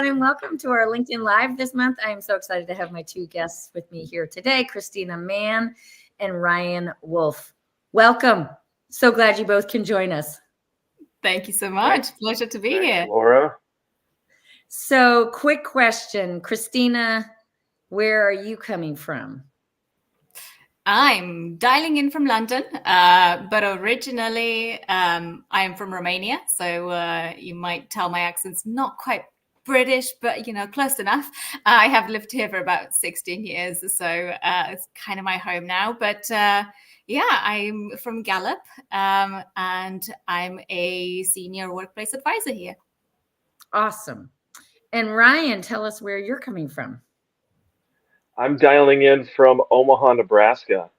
everyone, and welcome to our LinkedIn Live this month. I am so excited to have my two guests with me here today, Cristina Mann and Ryan Wolf. Welcome. So glad you both can join us. Thank you so much. Pleasure to be here. Laura. So, quick question. Cristina, where are you coming from? I'm dialing in from London, but originally I'm from Romania. So you might tell my accent's not quite British, but close enough. I have lived here for about 16 years, so it's kind of my home now. But yeah, I'm from Gallup, and I'm a senior workplace advisor here. Awesome. And Ryan, tell us where you're coming from. I'm dialing in from Omaha, Nebraska,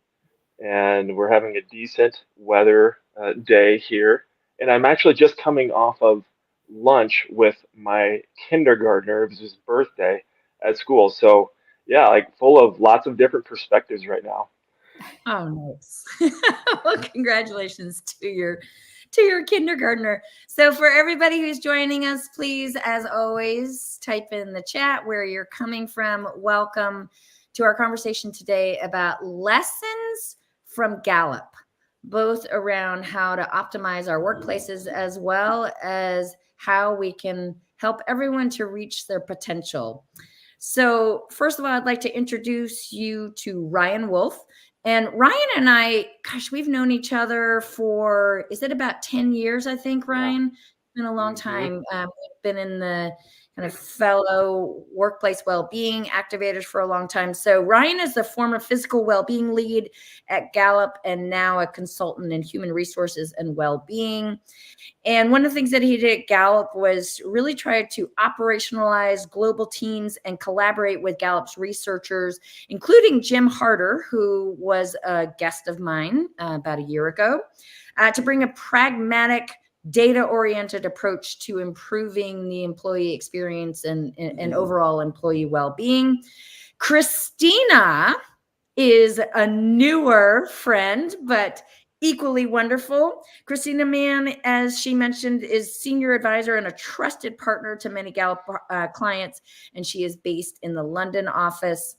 and we're having a decent weather day here. And I'm actually just coming off of lunch with my kindergartner. It was his birthday at school. So, yeah, like full of lots of different perspectives right now. Oh, nice. Well, congratulations to your kindergartner. So for everybody who's joining us, please, as always, type in the chat where you're coming from. Welcome to our conversation today about lessons from Gallup, both around how to optimize our workplaces as well as how we can help everyone to reach their potential. So first of all, I'd like to introduce you to Ryan Wolf. And Ryan and I, gosh, we've known each other for, is it about 10 years, I think, Ryan? It's been a long time. We've been in the kind of fellow workplace well-being activators for a long time. So Ryan is the former Physical Wellbeing Lead at Gallup and now a consultant in human resources and well-being. And one of the things that he did at Gallup was really try to operationalize global teams and collaborate with Gallup's researchers, including Jim Harder, who was a guest of mine about a year ago, to bring a pragmatic, data-oriented approach to improving the employee experience and overall employee well-being. Cristina is a newer friend, but equally wonderful. Cristina Mann, as she mentioned, is senior advisor and a trusted partner to many Gallup clients, and she is based in the London office.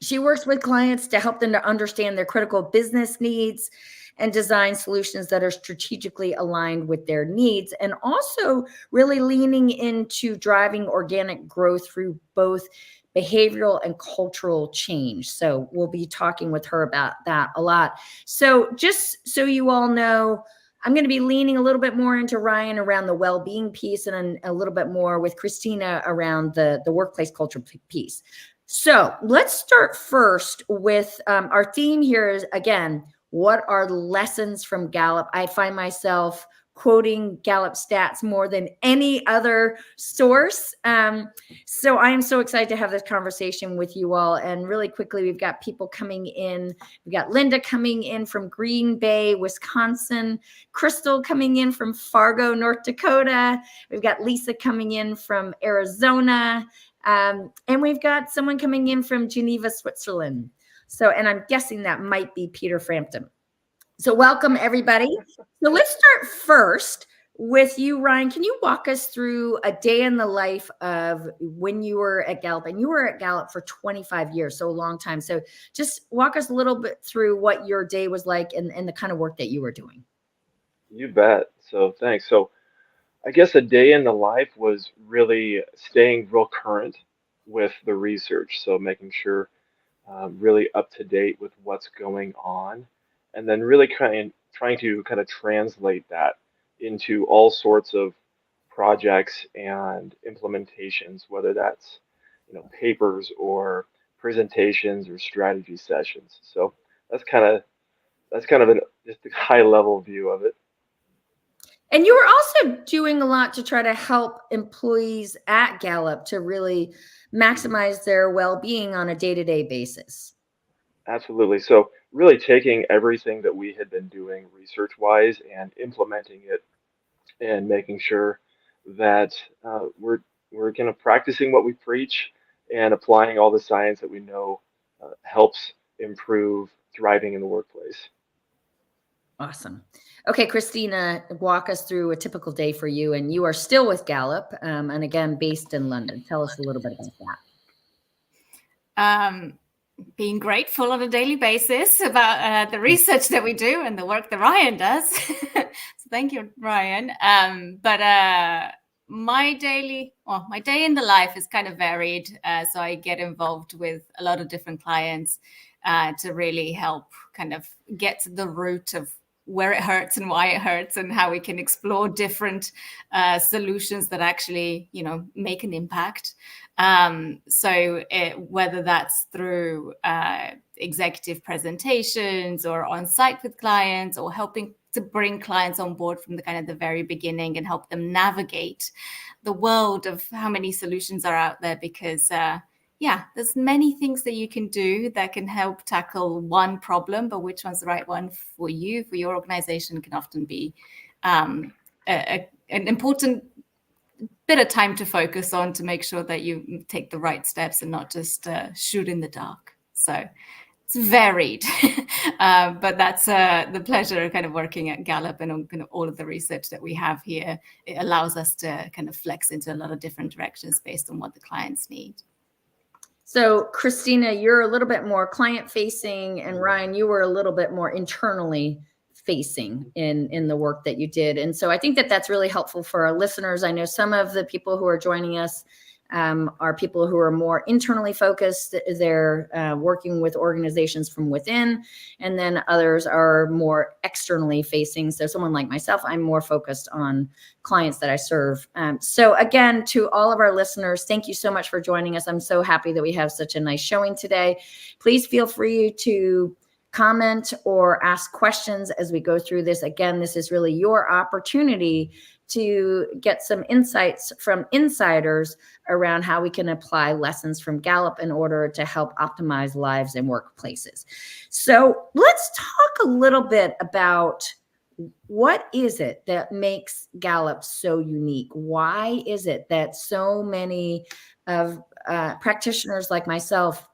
She works with clients to help them to understand their critical business needs and design solutions that are strategically aligned with their needs, and also really leaning into driving organic growth through both behavioral and cultural change. So we'll be talking with her about that a lot. So just so you all know, I'm going to be leaning a little bit more into Ryan around the well-being piece and a little bit more with Cristina around the workplace culture piece. So let's start first with our theme here is, again, what are the lessons from Gallup? I find myself quoting Gallup stats more than any other source. So I am so excited to have this conversation with you all. And really quickly, we've got people coming in. We've got Linda coming in from Green Bay, Wisconsin. Crystal coming in from Fargo, North Dakota. We've got Lisa coming in from Arizona. And we've got someone coming in from Geneva, Switzerland. So, and I'm guessing that might be Peter Frampton. So welcome, everybody. So let's start first with you, Ryan. Can you walk us through a day in the life of when you were at Gallup? And you were at Gallup for 25 years, so a long time. So just walk us a little bit through what your day was like and the kind of work that you were doing. You bet. So thanks. So I guess a day in the life was really staying real current with the research. So making sure really up to date with what's going on, and then really trying to kind of translate that into all sorts of projects and implementations, whether that's papers or presentations or strategy sessions. So that's kind of just a high level view of it. And you were also doing a lot to try to help employees at Gallup to really maximize their well-being on a day-to-day basis. Absolutely. So really taking everything that we had been doing research-wise and implementing it and making sure that we're kind of practicing what we preach and applying all the science that we know helps improve thriving in the workplace. Awesome. Okay, Cristina, walk us through a typical day for you. And you are still with Gallup, and again, based in London. Tell us a little bit about that. Being grateful on a daily basis about the research that we do and the work that Ryan does. So thank you, Ryan. My day in the life is kind of varied. So I get involved with a lot of different clients to really help kind of get to the root of where it hurts and why it hurts, and how we can explore different solutions that actually, make an impact. Whether that's through executive presentations or on site with clients, or helping to bring clients on board from the very beginning and help them navigate the world of how many solutions are out there, because there's many things that you can do that can help tackle one problem, but which one's the right one for you, for your organization, can often be an important bit of time to focus on, to make sure that you take the right steps and not just shoot in the dark. So it's varied, but that's the pleasure of kind of working at Gallup and on kind of all of the research that we have here. It allows us to kind of flex into a lot of different directions based on what the clients need. So, Cristina, you're a little bit more client facing, and Ryan, you were a little bit more internally facing in the work that you did. And so I think that that's really helpful for our listeners. I know some of the people who are joining us are people who are more internally focused. They're working with organizations from within, and then others are more externally facing. So someone like myself, I'm more focused on clients that I serve. So again, to all of our listeners, thank you so much for joining us. I'm so happy that we have such a nice showing today. Please feel free to comment or ask questions as we go through this. Again, this is really your opportunity to get some insights from insiders around how we can apply lessons from Gallup in order to help optimize lives and workplaces. So let's talk a little bit about what is it that makes Gallup so unique? Why is it that so many of practitioners like myself,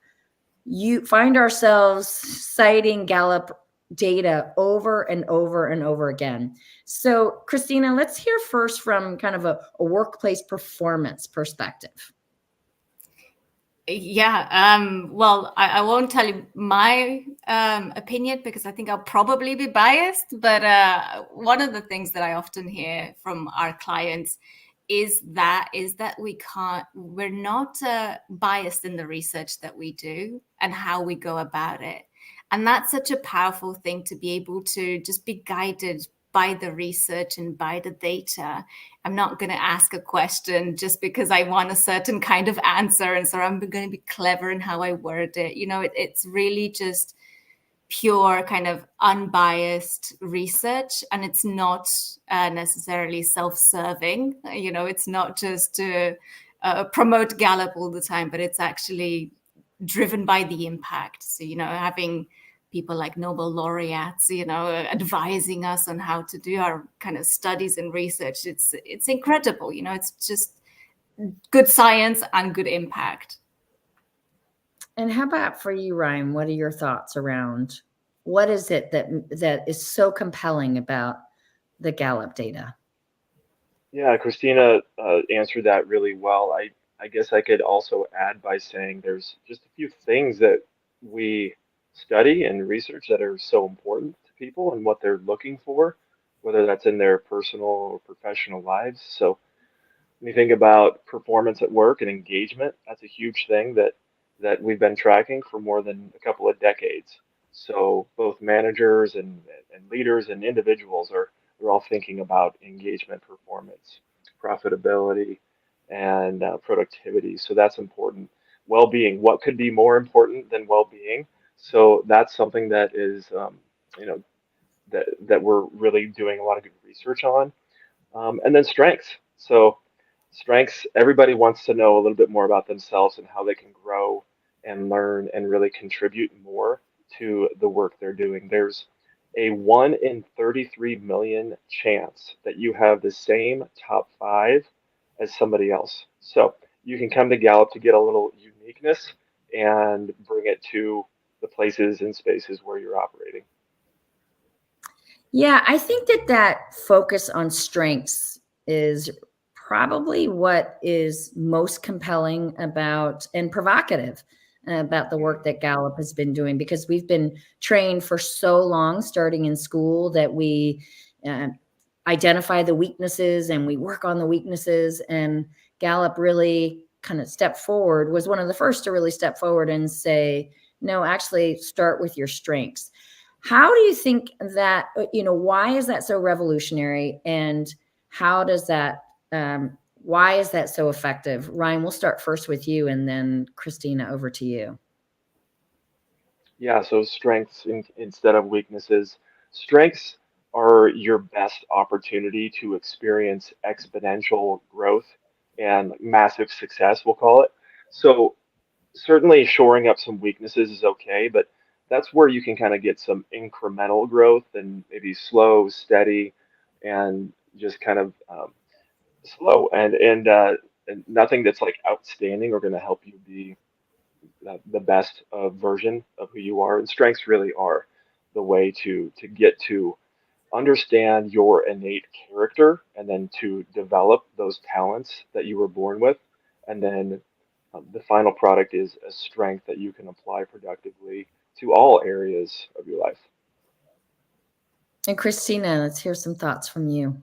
you find ourselves citing Gallup data over and over and over again? So, Cristina, let's hear first from kind of a workplace performance perspective. Well, I won't tell you my opinion, because I think I'll probably be biased. But one of the things that I often hear from our clients is that we're not biased in the research that we do and how we go about it. And that's such a powerful thing, to be able to just be guided by the research and by the data. I'm not going to ask a question just because I want a certain kind of answer, and so I'm going to be clever in how I word it. It's really just pure kind of unbiased research, and it's not necessarily self-serving. It's not just to promote Gallup all the time, but it's actually driven by the impact. So, having people like Nobel laureates, advising us on how to do our kind of studies and research, it's incredible. It's just good science and good impact. And how about for you, Ryan? What are your thoughts around what is it that is so compelling about the Gallup data? Yeah, Christina answered that really well. I guess I could also add by saying there's just a few things that we study and research that are so important to people and what they're looking for, whether that's in their personal or professional lives. So when you think about performance at work and engagement, that's a huge thing that we've been tracking for more than a couple of decades. So both managers and leaders and individuals are all thinking about engagement, performance, profitability, and productivity. So that's important. Well-being. What could be more important than well-being? So that's something that is, you know, that we're really doing a lot of good research on. And then strengths. So strengths, everybody wants to know a little bit more about themselves and how they can grow and learn and really contribute more to the work they're doing. There's a 1 in 33 million chance that you have the same top 5 as somebody else. So you can come to Gallup to get a little uniqueness and bring it to the places and spaces where you're operating. Yeah, I think that focus on strengths is probably what is most compelling about and provocative about the work that Gallup has been doing, because we've been trained for so long, starting in school, that we uh, identify the weaknesses and we work on the weaknesses. And Gallup really kind of stepped forward, was one of the first to really step forward and say, no, actually start with your strengths. How do you think that, why is that so revolutionary, and how does that, why is that so effective? Ryan, we'll start first with you, and then Christina, over to you. Yeah, so strengths instead of weaknesses. Strengths are your best opportunity to experience exponential growth and massive success, we'll call it. So certainly shoring up some weaknesses is okay, but that's where you can kind of get some incremental growth and maybe slow, steady, and just kind of slow and nothing that's like outstanding or going to help you be the best version of who you are. And strengths really are the way to get to understand your innate character and then to develop those talents that you were born with. And then the final product is a strength that you can apply productively to all areas of your life. And Christina, let's hear some thoughts from you.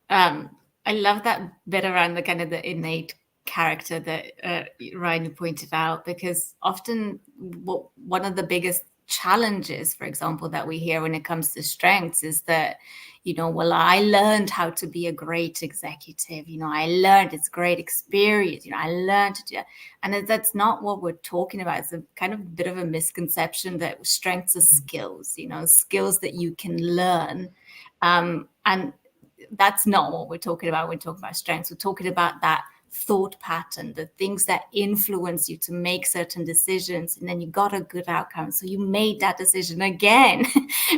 Um, I love that bit around the kind of the innate character that Ryan pointed out, because often one of the biggest challenges, for example, that we hear when it comes to strengths is that, well, I learned how to be a great executive. I learned it's great experience. I learned to do that. And that's not what we're talking about. It's a kind of bit of a misconception that strengths are skills, skills that you can learn. And that's not what we're talking about when we talk about strengths. We're talking about that thought pattern, the things that influence you to make certain decisions, and then you got a good outcome. So you made that decision again,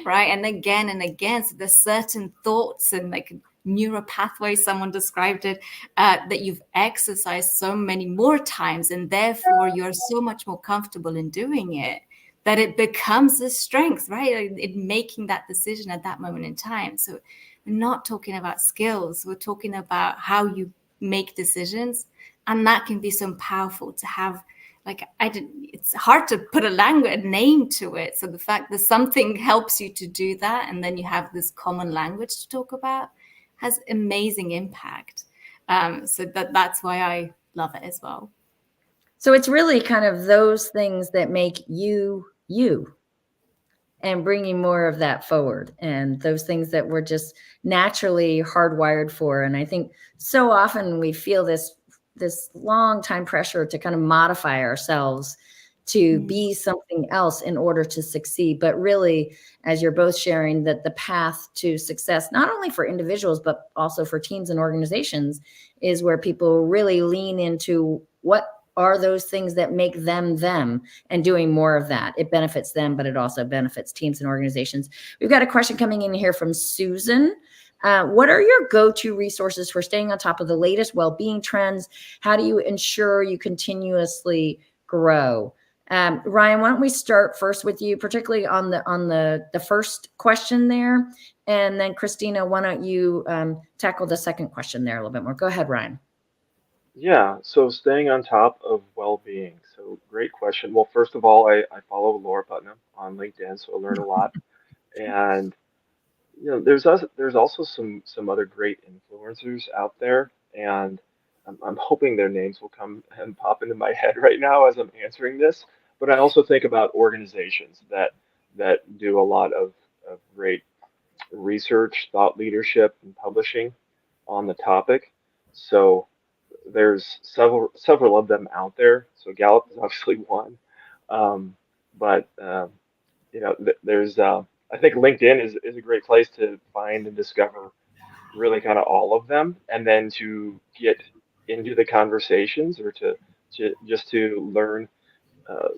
right? And again. So there's certain thoughts and like neural pathways, someone described it, that you've exercised so many more times, and therefore you're so much more comfortable in doing it that it becomes a strength, right? In making that decision at that moment in time. So we're not talking about skills. We're talking about how you make decisions. And that can be so powerful to have, it's hard to put a name to it. So the fact that something helps you to do that, and then you have this common language to talk about, has amazing impact. So that's why I love it as well. So it's really kind of those things that make you, you, and bringing more of that forward, and those things that we're just naturally hardwired for. And I think so often we feel this long time pressure to kind of modify ourselves to be something else in order to succeed. But really, as you're both sharing, that the path to success, not only for individuals, but also for teams and organizations, is where people really lean into what are those things that make them them, and doing more of that. It benefits them, but it also benefits teams and organizations. We've got a question coming in here from Susan. What are your go-to resources for staying on top of the latest well-being trends? How do you ensure you continuously grow? Ryan, why don't we start first with you, particularly on the first question there, and then Christina, why don't you tackle the second question there a little bit more? Go ahead, Ryan. Yeah, so staying on top of well-being. So great question. Well, first of all, I follow Laura Putnam on LinkedIn, so I learn a lot. And there's also some other great influencers out there, and I'm hoping their names will come and pop into my head right now as I'm answering this. But I also think about organizations that do a lot of great research, thought leadership, and publishing on the topic. So there's several of them out there. So Gallup is obviously one, but there's I think LinkedIn is a great place to find and discover really kind of all of them, and then to get into the conversations or to just to learn uh,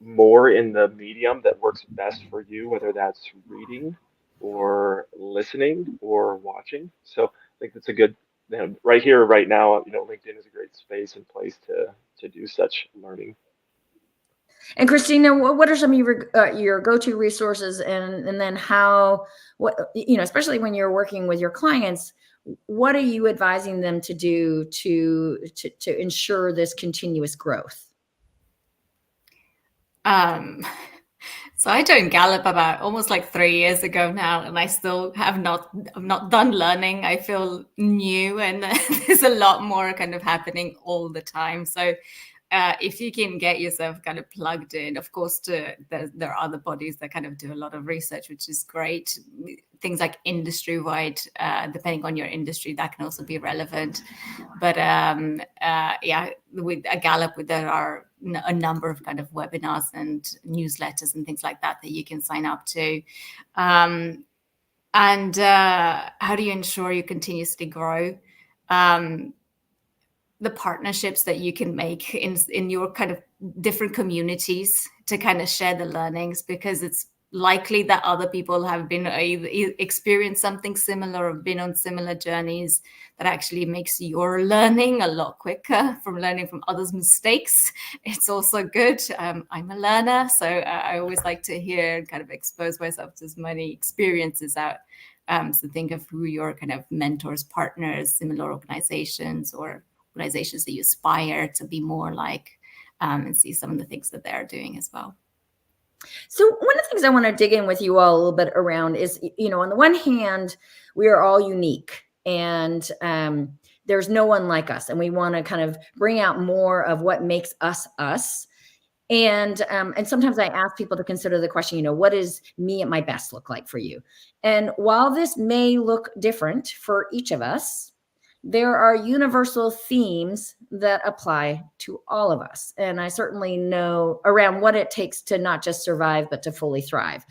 more in the medium that works best for you, whether that's reading or listening or watching. So I think that's a good, right here, right now, LinkedIn is a great space and place to do such learning. And Christina, what are some of your go-to resources, and then especially when you're working with your clients, what are you advising them to do to ensure this continuous growth? So I joined Gallup about almost like 3 years ago now, and I still I'm not done learning. I feel new, and there's a lot more kind of happening all the time. So if you can get yourself kind of plugged in, of course, there are other bodies that kind of do a lot of research, which is great. Things like industry-wide, depending on your industry, that can also be relevant. But with Gallup, there are a number of kind of webinars and newsletters and things like that you can sign up to. And how do you ensure you continuously grow? The partnerships that you can make in your kind of different communities to kind of share the learnings, because it's likely that other people have been experienced something similar or been on similar journeys that actually makes your learning a lot quicker from learning from others' mistakes. It's also good. I'm a learner, so I always like to hear and kind of expose myself to as many experiences out. So think of who your kind of mentors, partners, similar organizations, or organizations that you aspire to be more like, and see some of the things that they're doing as well. So one of the things I want to dig in with you all a little bit around is, on the one hand, we are all unique, and there's no one like us, and we want to kind of bring out more of what makes us us. And sometimes I ask people to consider the question, what does me at my best look like for you? And while this may look different for each of us, there are universal themes that apply to all of us. And I certainly know around what it takes to not just survive, but to fully thrive.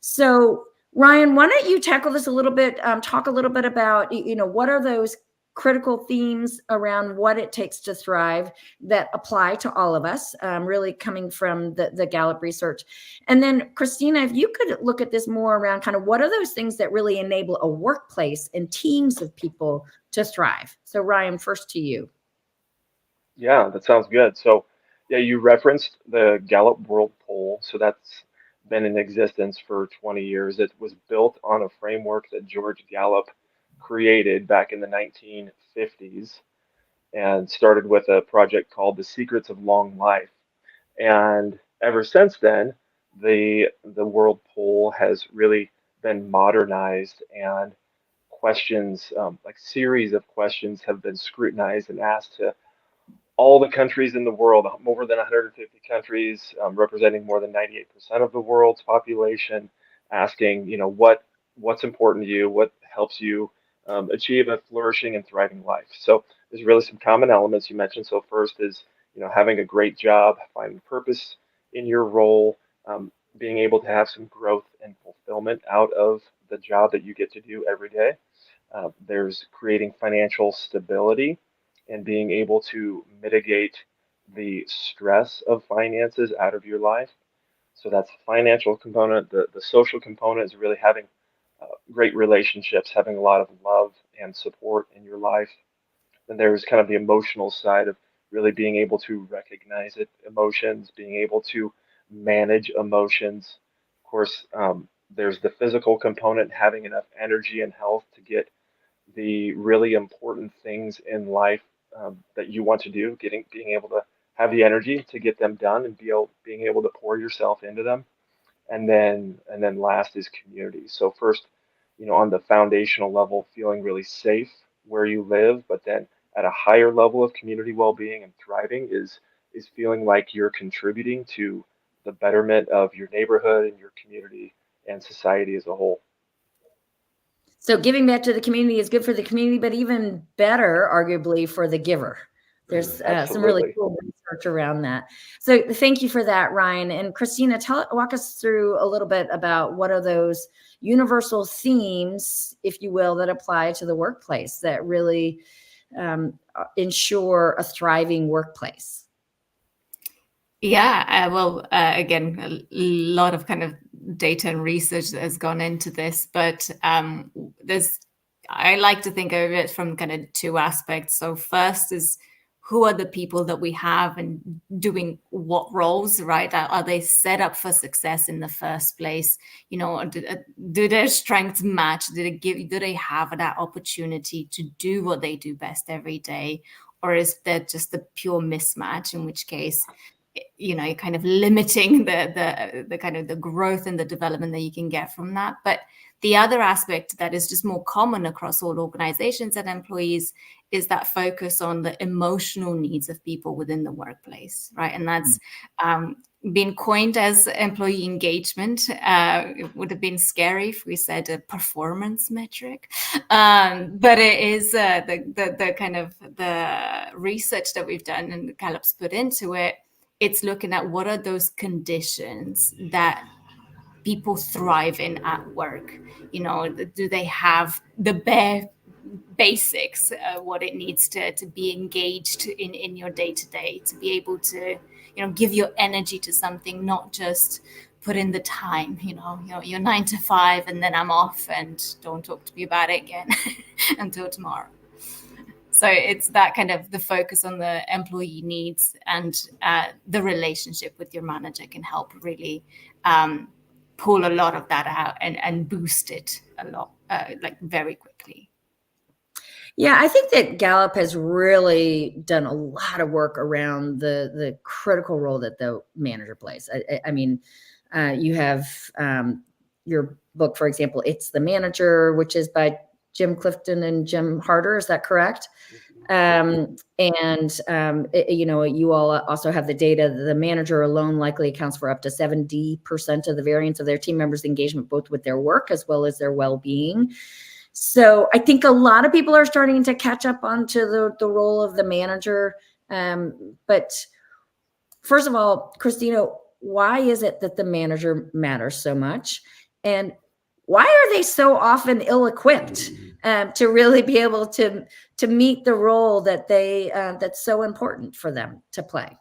So Ryan, why don't you tackle this a little bit, talk a little bit about, what are those critical themes around what it takes to thrive that apply to all of us, really coming from the Gallup research. And then Cristina, if you could look at this more around kind of what are those things that really enable a workplace and teams of people to thrive. So Ryan, first to you. Yeah, that sounds good. So, yeah, you referenced the Gallup World Poll. So that's been in existence for 20 years. It was built on a framework that George Gallup created back in the 1950s and started with a project called The Secrets of Long Life. And ever since then, the World Poll has really been modernized, and questions, like series of questions, have been scrutinized and asked to all the countries in the world, more than 150 countries, representing more than 98% of the world's population, asking, what's important to you, what helps you achieve a flourishing and thriving life. So there's really some common elements you mentioned. So first is, having a great job, finding purpose in your role, being able to have some growth and fulfillment out of the job that you get to do every day. There's creating financial stability and being able to mitigate the stress of finances out of your life. So that's the financial component. The social component is really having great relationships, having a lot of love and support in your life. And there's kind of the emotional side of really being able to recognize emotions, being able to manage emotions. Of course, there's the physical component, having enough energy and health to get the really important things in life that you want to do, being able to have the energy to get them done and being able to pour yourself into them. And then last is community. So first, on the foundational level, feeling really safe where you live, but then at a higher level of community well-being and thriving is feeling like you're contributing to the betterment of your neighborhood and your community and society as a whole. So giving back to the community is good for the community, but even better, arguably, for the giver. There's some really cool research around that. So thank you for that, Ryan. And Cristina, walk us through a little bit about what are those universal themes, if you will, that apply to the workplace that really ensure a thriving workplace. Yeah, well, again, a lot of kind of data and research that has gone into this, but I like to think of it from kind of two aspects. So first is who are the people that we have and doing what roles, right? Are they set up for success in the first place? You know, do their strengths match? Do they have that opportunity to do what they do best every day? Or is that just a pure mismatch, in which case, you know, you're kind of limiting the kind of the growth and the development that you can get from that. But the other aspect that is just more common across all organizations and employees is that focus on the emotional needs of people within the workplace, right? And that's been coined as employee engagement. It would have been scary if we said a performance metric, but it is the kind of the research that we've done and Gallup's put into it. It's looking at what are those conditions that people thrive in at work. You know, do they have the bare basics, what it needs to be engaged in your day-to-day, to be able to, you know, give your energy to something, not just put in the time, you know, you're 9 to 5 and then I'm off and don't talk to me about it again until tomorrow. So it's that kind of the focus on the employee needs, and the relationship with your manager can help really pull a lot of that out and boost it a lot, like very quickly. Yeah, I think that Gallup has really done a lot of work around the critical role that the manager plays. I mean, you have your book, for example, It's the Manager, which is by Jim Clifton and Jim Harder. Is that correct? You know, you all also have the data that the manager alone likely accounts for up to 70% of the variance of their team members' engagement, both with their work as well as their well-being. So I think a lot of people are starting to catch up onto the role of the manager. But first of all, Cristina, why is it that the manager matters so much? And why are they so often ill-equipped to really be able to meet the role that they that's so important for them to play?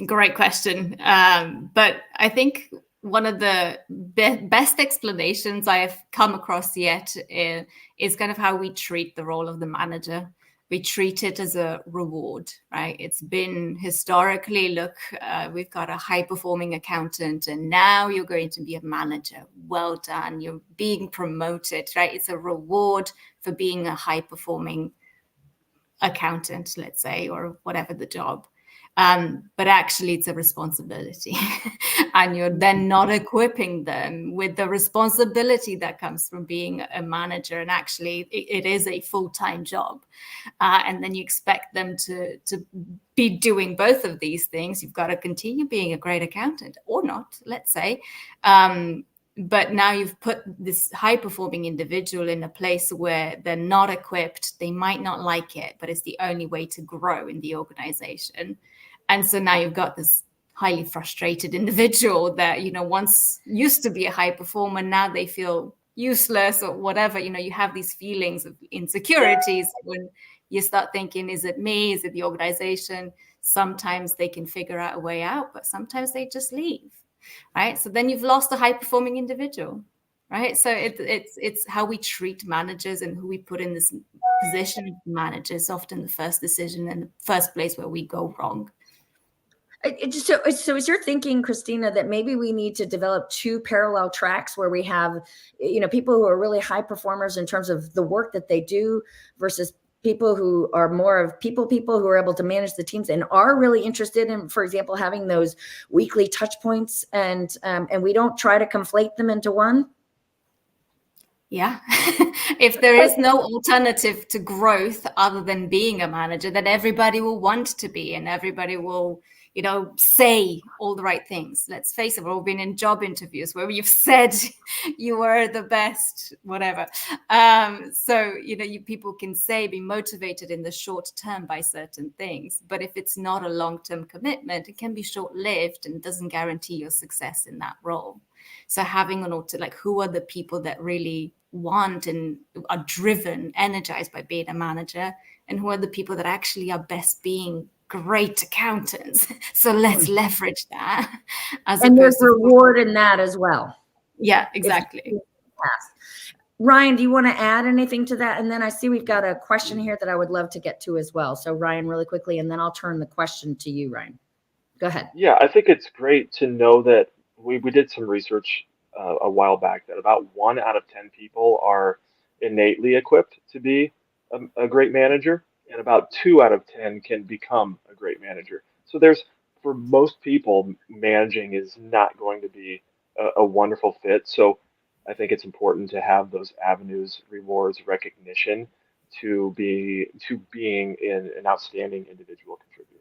Great question. But I think one of the best explanations I have come across yet is kind of how we treat the role of the manager. We treat it as a reward, right? It's been historically, look, we've got a high-performing accountant, and now you're going to be a manager. Well done. You're being promoted, right? It's a reward for being a high-performing accountant, let's say, or whatever the job. But actually it's a responsibility and you're then not equipping them with the responsibility that comes from being a manager. And actually it is a full-time job. And then you expect them to be doing both of these things. You've got to continue being a great accountant or not, let's say. But now you've put this high-performing individual in a place where they're not equipped. They might not like it, but it's the only way to grow in the organization. And so now you've got this highly frustrated individual that, you know, once used to be a high performer, now they feel useless or whatever. You know, you have these feelings of insecurities when you start thinking, is it me? Is it the organization? Sometimes they can figure out a way out, but sometimes they just leave, right? So then you've lost a high performing individual, right? So it's how we treat managers and who we put in this position of managers, often the first decision and the first place where we go wrong. So is your thinking, Cristina, that maybe we need to develop two parallel tracks where we have, you know, people who are really high performers in terms of the work that they do versus people who are more of people who are able to manage the teams and are really interested in, for example, having those weekly touch points, and we don't try to conflate them into one? Yeah. If there is no alternative to growth other than being a manager, then everybody will want to be, and everybody will, you know, say all the right things. Let's face it, we've all been in job interviews where you've said you were the best, whatever. So, you know, people can say, be motivated in the short term by certain things. But if it's not a long-term commitment, it can be short-lived and doesn't guarantee your success in that role. So having an like, who are the people that really want and are driven, energized by being a manager, and who are the people that actually are best being great accountants? So let's leverage that. And there's reward in that as well. Yeah, exactly. Ryan, do you want to add anything to that? And then I see we've got a question here that I would love to get to as well. So Ryan, really quickly, and then I'll turn the question to you, Ryan. Go ahead. Yeah, I think it's great to know that we did some research a while back that about 1 out of 10 people are innately equipped to be a great manager, and about 2 out of 10 can become a great manager. So for most people, managing is not going to be a wonderful fit. So I think it's important to have those avenues, rewards, recognition to being an outstanding individual contributor.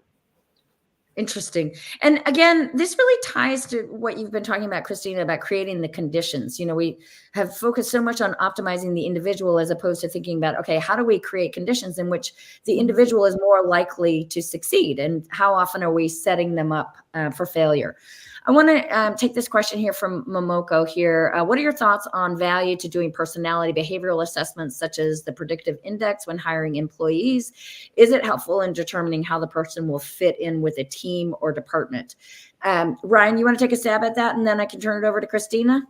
Interesting. And again, this really ties to what you've been talking about, Cristina, about creating the conditions. We have focused so much on optimizing the individual as opposed to thinking about, okay, how do we create conditions in which the individual is more likely to succeed? And how often are we setting them up for failure? I want to take this question here from Momoko here. What are your thoughts on value to doing personality behavioral assessments, such as the predictive index when hiring employees? Is it helpful in determining how the person will fit in with a team or department? Ryan, you want to take a stab at that, and then I can turn it over to Cristina?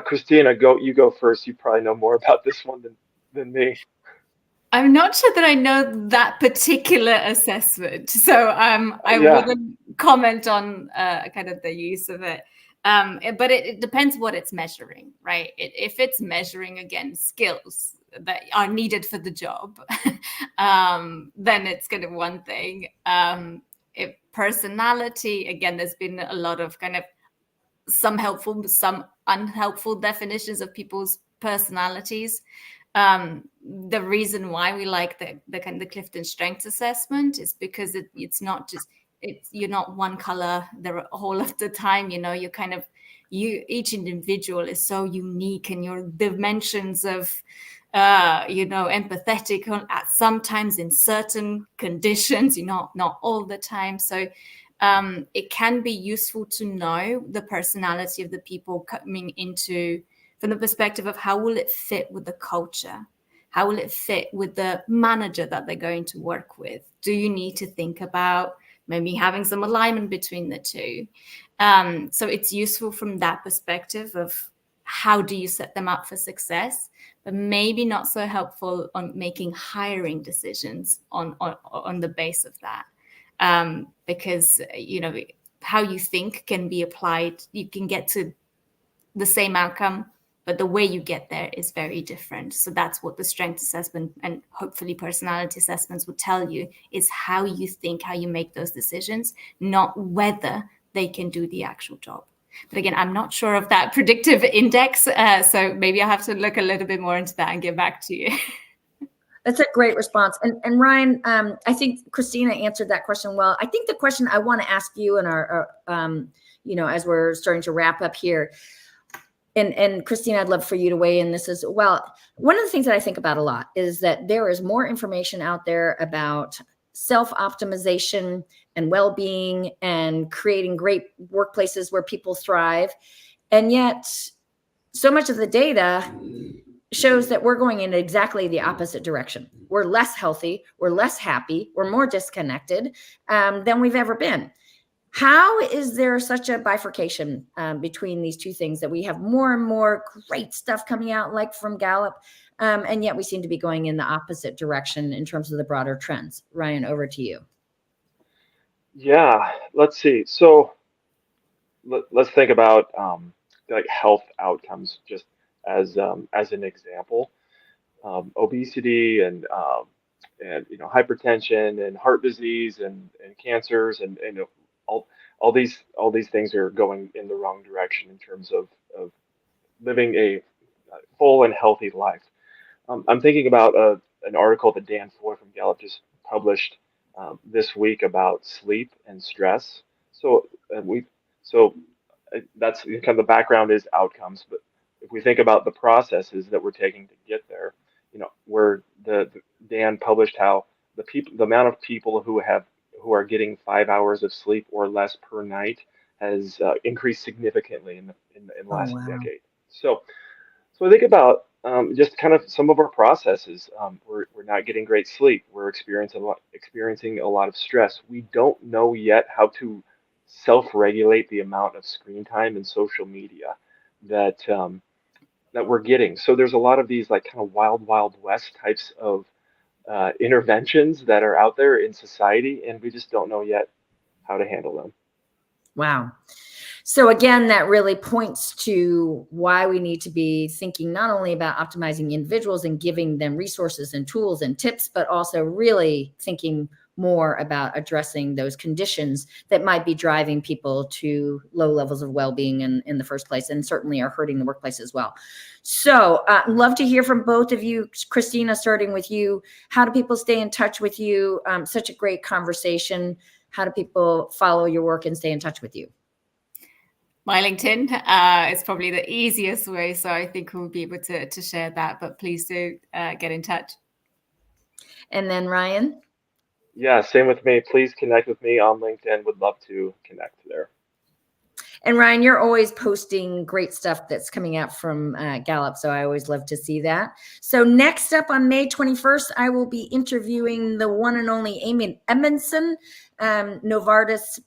Christina, you go first. You probably know more about this one than me. I'm not sure that I know that particular assessment, so I Yeah. wouldn't comment on kind of the use of it. But it depends what it's measuring, right? If it's measuring, again, skills that are needed for the job, then it's kind of one thing. If personality, again, there's been a lot of kind of some helpful, some unhelpful definitions of people's personalities. The reason why we like the kind of the Clifton Strengths Assessment is because it's not just you're not one color the whole of the time. You're kind of each individual is so unique, and your dimensions of empathetic at sometimes in certain conditions, not all the time. So it can be useful to know the personality of the people coming into from the perspective of how will it fit with the culture? How will it fit with the manager that they're going to work with? Do you need to think about maybe having some alignment between the two? So it's useful from that perspective of how do you set them up for success, but maybe not so helpful on making hiring decisions on the base of that. Because, how you think can be applied. You can get to the same outcome, but the way you get there is very different. So that's what the strength assessment and hopefully personality assessments would tell you, is how you think, how you make those decisions, not whether they can do the actual job. But again, I'm not sure of that predictive index. So maybe I have to look a little bit more into that and get back to you. That's a great response. And Ryan, I think Cristina answered that question well. I think the question I want to ask you and our as we're starting to wrap up here, and Cristina, I'd love for you to weigh in this as well. One of the things that I think about a lot is that there is more information out there about self-optimization and well-being and creating great workplaces where people thrive. And yet so much of the data shows that we're going in exactly the opposite direction. We're less healthy, we're less happy, we're more disconnected than we've ever been. How is there such a bifurcation between these two things, that we have more and more great stuff coming out, like from Gallup, and yet we seem to be going in the opposite direction in terms of the broader trends? Ryan, over to you. Yeah, let's see. So let's think about like health outcomes just as an example. Obesity and hypertension and heart disease and cancers and all these things are going in the wrong direction in terms of living a full and healthy life. I'm thinking about an article that Dan Foy from Gallup just published this week about sleep and stress. So so that's kind of the background is outcomes, but if we think about the processes that we're taking to get there, where the Dan published how the amount of people who are getting 5 hours of sleep or less per night has increased significantly in the Oh, last wow. decade. So I think about just kind of some of our processes. We're not getting great sleep. We're experiencing a lot of stress. We don't know yet how to self-regulate the amount of screen time and social media that that we're getting. So there's a lot of these like kind of wild west types of interventions that are out there in society, and we just don't know yet how to handle them. Wow. So again, that really points to why we need to be thinking not only about optimizing individuals and giving them resources and tools and tips, but also really thinking more about addressing those conditions that might be driving people to low levels of well-being in the first place, and certainly are hurting the workplace as well. So love to hear from both of you. Cristina, starting with you, how do people stay in touch with you? Such a great conversation. How do people follow your work and stay in touch with you? My LinkedIn is probably the easiest way, so I think we'll be able to share that, but please do get in touch. And then Ryan? Yeah, same with me. Please connect with me on LinkedIn. Would love to connect there. And Ryan, you're always posting great stuff that's coming out from Gallup, so I always love to see that. So next up on May 21st, I will be interviewing the one and only Amy Edmondson, Novartis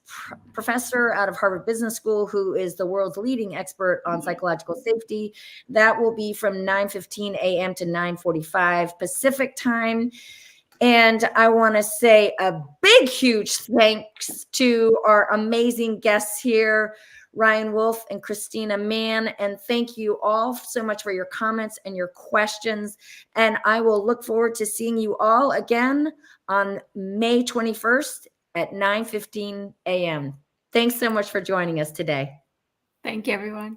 professor out of Harvard Business School, who is the world's leading expert on psychological safety. That will be from 9:15 a.m. to 9:45 Pacific time. And I want to say a big, huge thanks to our amazing guests here, Ryan Wolf and Cristina Mann. And thank you all so much for your comments and your questions. And I will look forward to seeing you all again on May 21st at 9:15 a.m. Thanks so much for joining us today. Thank you, everyone.